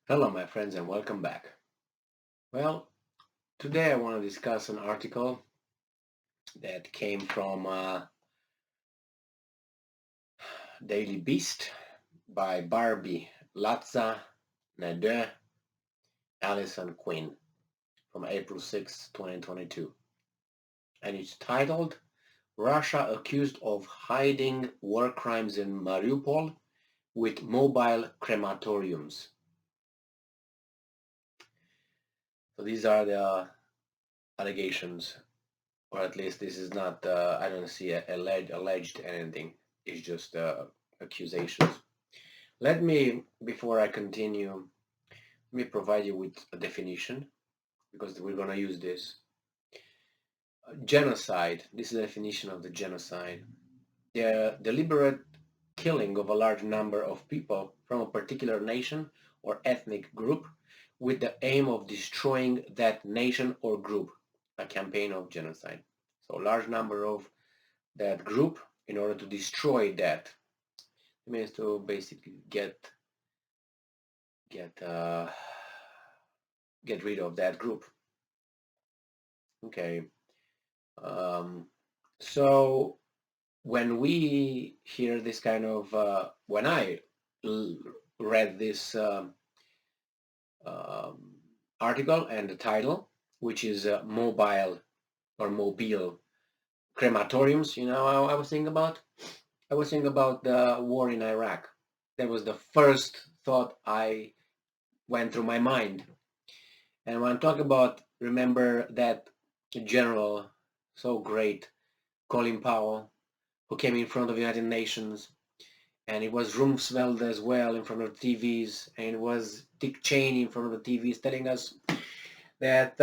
Hello my friends and welcome back. Well, today I want to discuss an article that came from Daily Beast by Barbie Latza Nader Allison Quinn from April 6, 2022. And it's titled Russia accused of hiding war crimes in Mariupol with mobile crematoriums. So these are the allegations, or at least this is not, I don't see alleged anything. It's just accusations. Let me, before I continue, let me provide you with a definition, because we're going to use this. Genocide, this is the definition of the genocide. The deliberate killing of a large number of people from a particular nation or ethnic group with the aim of destroying that nation or group, a campaign of genocide. So a large number of that group in order to destroy that. It means to basically get rid of that group. Okay. So when we hear this kind of when I read this article and the title, which is mobile or mobile crematoriums, I was thinking about? I was thinking about the war in Iraq. That was the first thought I went through my mind. And when I talk about, remember that general, so great, Colin Powell, who came in front of the United Nations, and it was Rumsfeld as well in front of the TVs, and it was Dick Cheney in front of the TVs telling us that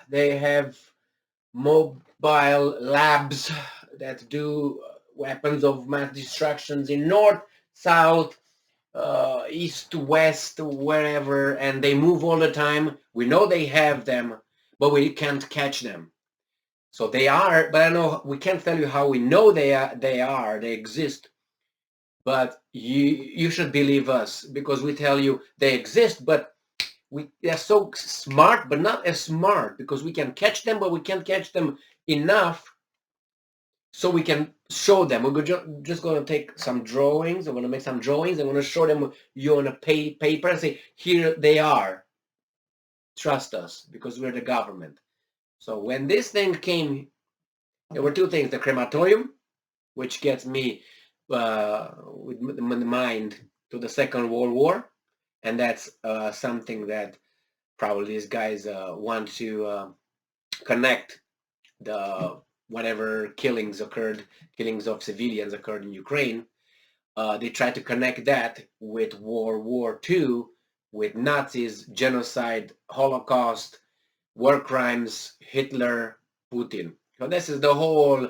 they have mobile labs that do weapons of mass destructions in north, south, east to west, wherever, and they move all the time. We know they have them, but we can't catch them. So they are, but I know we can't tell you how we know they exist. But you should believe us because we tell you they exist, but they're so smart, but not as smart because we can catch them, but we can't catch them enough so we can show them. We're just going to take some drawings. I'm going to make some drawings. I'm going to show them you on a paper and say, here they are. Trust us, because we're the government. So when this thing came, there were two things: the crematorium, which gets me with the mind to the Second World War, and that's something that probably these guys want to connect the whatever killings of civilians occurred in Ukraine. They tried to connect that with World War II, with Nazis, genocide, Holocaust, war crimes, Hitler, Putin. So this is the whole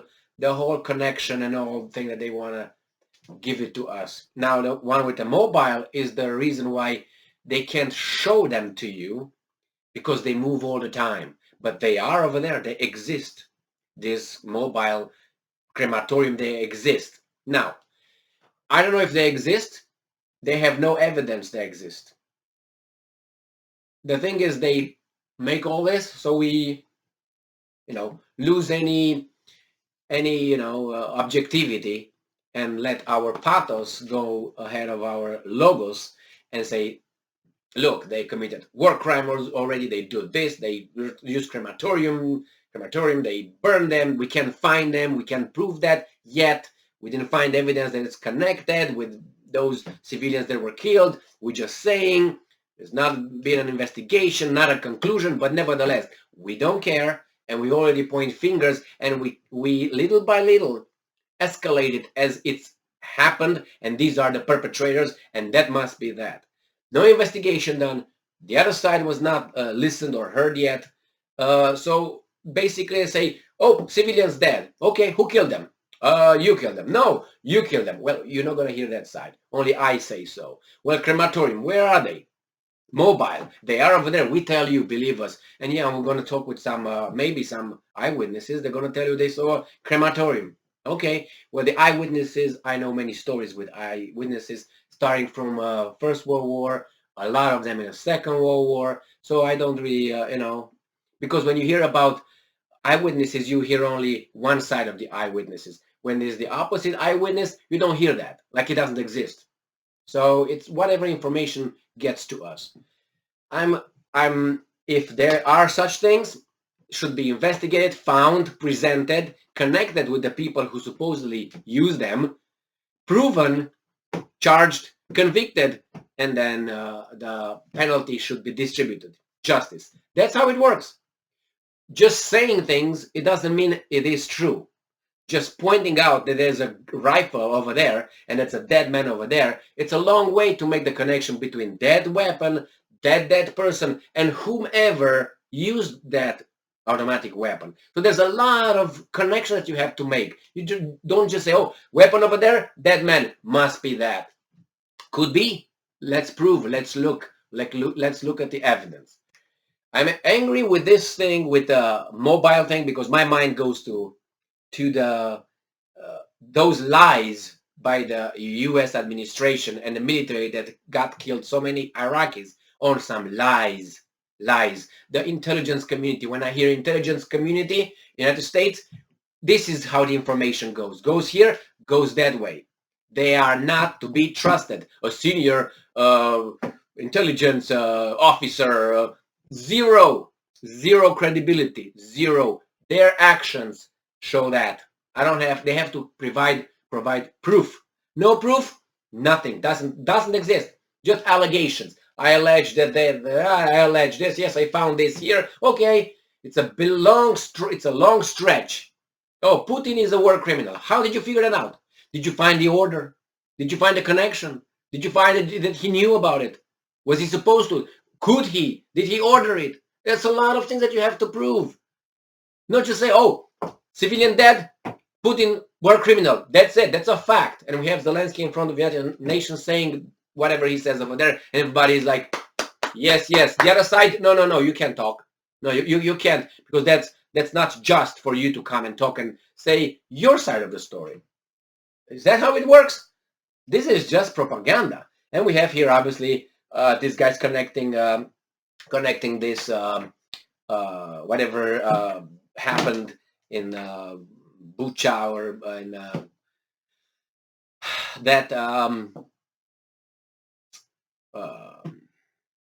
connection and all thing that they want to give it to us. Now the one with the mobile is the reason why they can't show them to you, because they move all the time. But they are over there. They exist. This mobile crematorium, they exist. Now, I don't know if they exist. They have no evidence they exist. The thing is, they make all this so we, lose any objectivity and let our pathos go ahead of our logos and say, look, they committed war crime already. They do this. They use crematorium. They burn them. We can't find them. We can't prove that yet. We didn't find evidence that it's connected with those civilians that were killed. We're just saying there's not been an investigation, not a conclusion, but nevertheless, we don't care, and we already point fingers, and we little by little escalate it as it's happened, and these are the perpetrators, and that must be that. No investigation done. The other side was not listened or heard yet. So basically I say, oh, civilians dead. Okay, who killed them? You killed them. No, you killed them. Well, you're not going to hear that side. Only I say so. Well, crematorium, where are they? Mobile. They are over there. We tell you, believe us. And yeah, we're going to talk with some, maybe some eyewitnesses. They're going to tell you they saw a crematorium. Okay, well, the eyewitnesses, I know many stories with eyewitnesses starting from First World War A lot of them in the Second World War. So I don't really, because when you hear about eyewitnesses, you hear only one side of the eyewitnesses. When there's the opposite eyewitness, you don't hear that, like it doesn't exist. So it's whatever information gets to us. If there are such things, should be investigated, found, presented, connected with the people who supposedly use them, proven, charged, convicted, and then the penalty should be distributed. Justice. That's how it works. Just saying things, it doesn't mean it is true. Just pointing out that there's a rifle over there and it's a dead man over there, it's a long way to make the connection between dead weapon, dead person, and whomever used that automatic weapon. So there's a lot of connections that you have to make. You don't just say, oh, weapon over there, dead man, must be that. Could be. Let's prove. Let's look. Let's look at the evidence. I'm angry with this thing, with the mobile thing, because my mind goes to the those lies by the U.S. administration and the military that got killed so many Iraqis on some lies. The intelligence community. When I hear intelligence community, United States, this is how the information goes. Goes here, goes that way. They are not to be trusted. A senior intelligence officer, zero credibility, zero. Their actions show that. They have to provide proof. No proof, nothing. Doesn't exist. Just allegations. I allege that I allege this. Yes, I found this here. Okay, it's a long stretch. Oh, Putin is a war criminal. How did you figure that out? Did you find the order? Did you find the connection? Did you find that he knew about it? Was he supposed to? Could he? Did he order it? There's a lot of things that you have to prove. Not just say, oh, civilian dead, Putin war criminal. That's it. That's a fact. And we have Zelensky in front of the United Nations saying whatever he says over there. And everybody is like, yes. The other side, no, you can't talk. No, you can't, because that's not just for you to come and talk and say your side of the story. Is that how it works? This is just propaganda. And we have here, obviously, this guy's connecting this whatever happened in Bucha or in that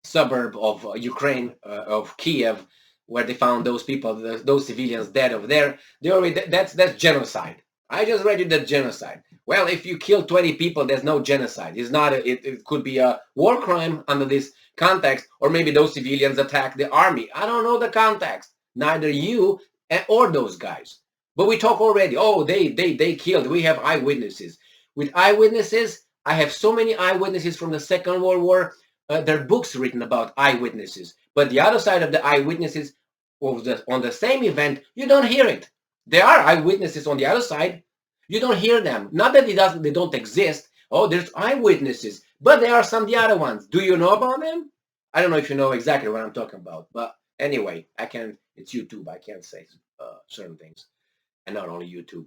suburb of Ukraine, of Kiev, where they found those people, those civilians dead over there. That's genocide. I just read you that genocide. Well, if you kill 20 people, there's no genocide. It's not. It could be a war crime under this context, or maybe those civilians attack the army. I don't know the context. Neither you or those guys. But we talk already. Oh, they killed. We have eyewitnesses. With eyewitnesses, I have so many eyewitnesses from the Second World War. There are books written about eyewitnesses. But the other side of the eyewitnesses on the same event, you don't hear it. There are eyewitnesses on the other side. You don't hear them. Not that they don't exist. Oh, there's eyewitnesses. But there are some the other ones. Do you know about them? I don't know if you know exactly what I'm talking about. But anyway, it's YouTube. I can't say certain things. And not only YouTube.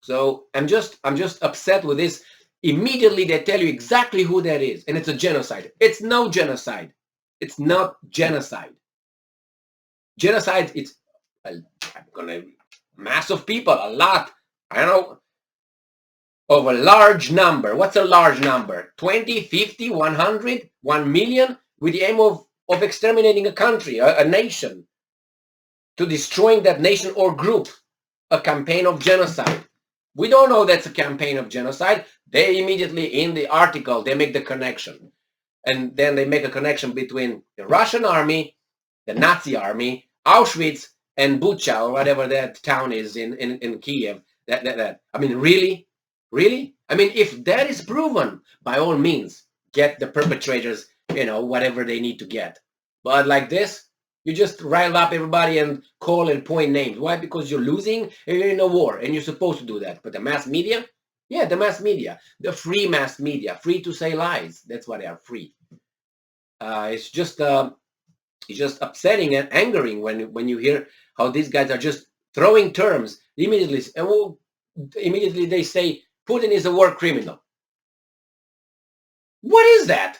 So I'm just upset with this. Immediately they tell you exactly who that is. And it's a genocide. It's no genocide. It's not genocide. Genocide, it's mass of people, a lot. I don't know, of a large number. What's a large number? 20, 50, 100, 1 million, with the aim of exterminating a country, a nation, to destroying that nation or group. A campaign of genocide. We don't know that's a campaign of genocide. They immediately, in the article, they make the connection. And then they make a connection between the Russian army, the Nazi army, Auschwitz, and Bucha, or whatever that town is in Kiev. That. I mean, really? Really? I mean, if that is proven, by all means, get the perpetrators, whatever they need to get. But like this, you just rile up everybody and call and point names. Why? Because you're losing and you're in a war, and you're supposed to do that. But the mass media? Yeah, the mass media. The free mass media. Free to say lies. That's why they are free. It's just upsetting and angering when you hear how these guys are just throwing terms immediately. Immediately they say Putin is a war criminal. What is that?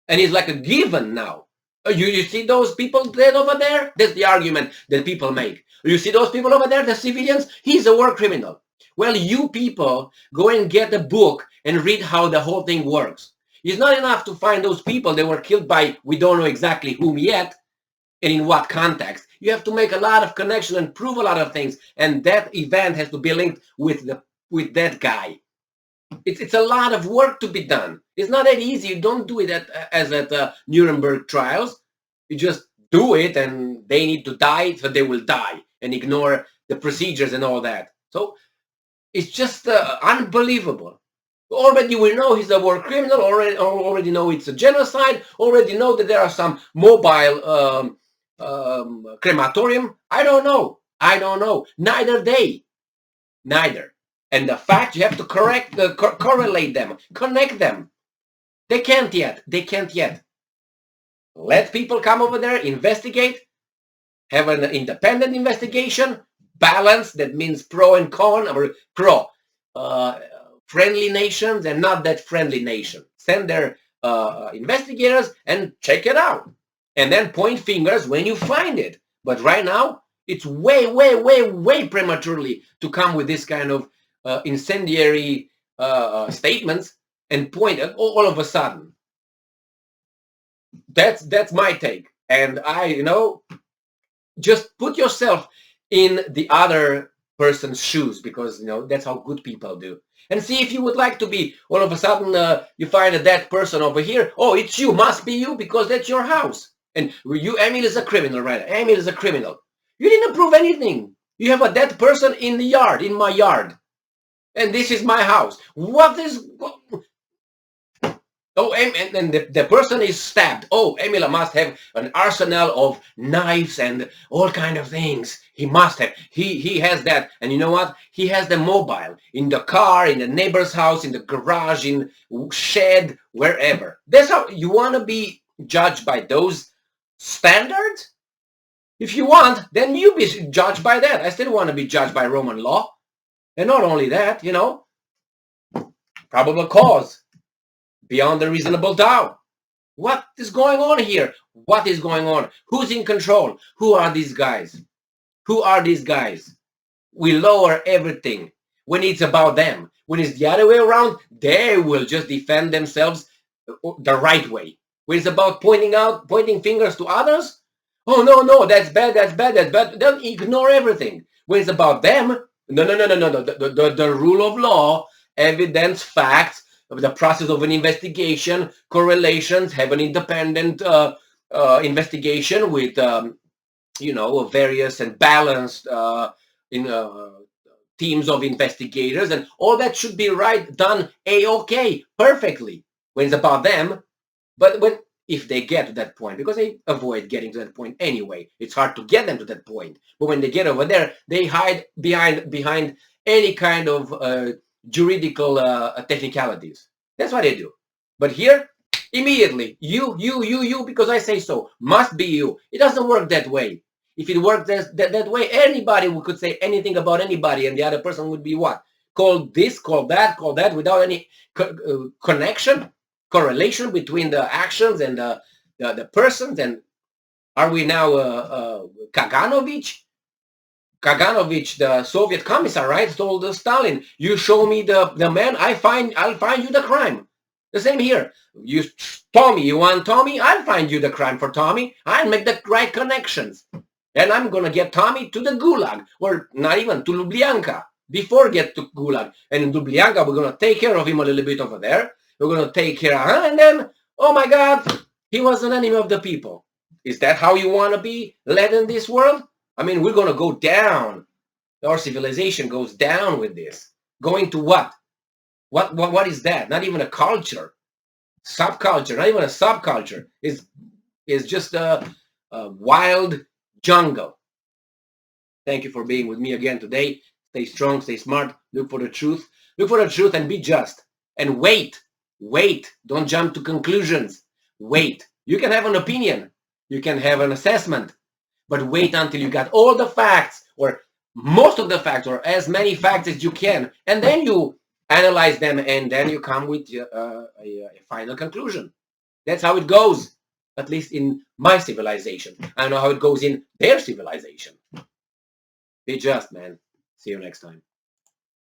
and it's like a given now. You see those people dead over there? That's the argument that people make. You see those people over there, the civilians? He's a war criminal. Well, you people go and get a book and read how the whole thing works. It's not enough to find those people that were killed by we don't know exactly whom yet and in what context. You have to make a lot of connection and prove a lot of things, and that event has to be linked with that guy. It's a lot of work to be done. It's not that easy. You don't do it as at Nuremberg trials. You just do it, and they need to die, so they will die, and ignore the procedures and all that. So it's just unbelievable. Already we know he's a war criminal. Already know it's a genocide. Already know that there are some mobile crematorium. I don't know. Neither they. Neither. And the fact you have to correlate them, connect them. They can't yet. Let people come over there, investigate, have an independent investigation, balance, that means pro and con, or pro friendly nations and not that friendly nation. Send their investigators and check it out. And then point fingers when you find it. But right now, it's way prematurely to come with this kind of incendiary statements and point at all of a sudden. That's my take. And just put yourself in the other person's shoes, because that's how good people do. And see if you would like to be, all of a sudden you find a dead person over here. Oh, it's you, must be you, because that's your house. And Emil is a criminal, right? Emil is a criminal. You didn't prove anything. You have a dead person in the yard, in my yard. And this is my house. What is... Oh, and the person is stabbed. Oh, Emil must have an arsenal of knives and all kind of things. He must have. He has that. And you know what? He has the mobile in the car, in the neighbor's house, in the garage, in shed, wherever. That's how you want to be judged by those standards? If you want, then you be judged by that. I still want to be judged by Roman law. And not only that, probable cause. Beyond a reasonable doubt. What is going on here? What is going on? Who's in control? Who are these guys? We lower everything when it's about them. When it's the other way around, they will just defend themselves the right way. When it's about pointing fingers to others, oh no, that's bad. Then ignore everything. When it's about them, no. The rule of law, evidence, facts, the process of an investigation, correlations, have an independent investigation with, various and balanced teams of investigators, and all that should be done A-OK, perfectly, when it's about them. But if they get to that point, because they avoid getting to that point anyway, it's hard to get them to that point. But when they get over there, they hide behind any kind of juridical technicalities. That's what they do. But here, immediately, you, because I say so, must be you. It doesn't work that way. If it worked that way, anybody could say anything about anybody, and the other person would be what? Called this, called that, without any correlation between the actions and the persons. And are we now Kaganovich? Kaganovich, the Soviet commissar, right, told Stalin, you show me the man, I'll find you the crime. The same here. You want Tommy? I'll find you the crime for Tommy. I'll make the right connections. And I'm going to get Tommy to the Gulag, or not even to Lubyanka, before get to Gulag. And in Lubyanka, we're going to take care of him a little bit over there. We're going to take care of him, and then, oh my God, he was an enemy of the people. Is that how you want to be led in this world? I mean, we're going to go down. Our civilization goes down with this. Going to what? What is that? Not even a culture. Subculture, not even a subculture. It's just a wild jungle. Thank you for being with me again today. Stay strong, stay smart, look for the truth. Look for the truth and be just. And wait. Don't jump to conclusions. Wait. You can have an opinion. You can have an assessment. But wait until you got all the facts, or most of the facts, or as many facts as you can. And then you analyze them, and then you come with a final conclusion. That's how it goes, at least in my civilization. I don't know how it goes in their civilization. Be just, man. See you next time.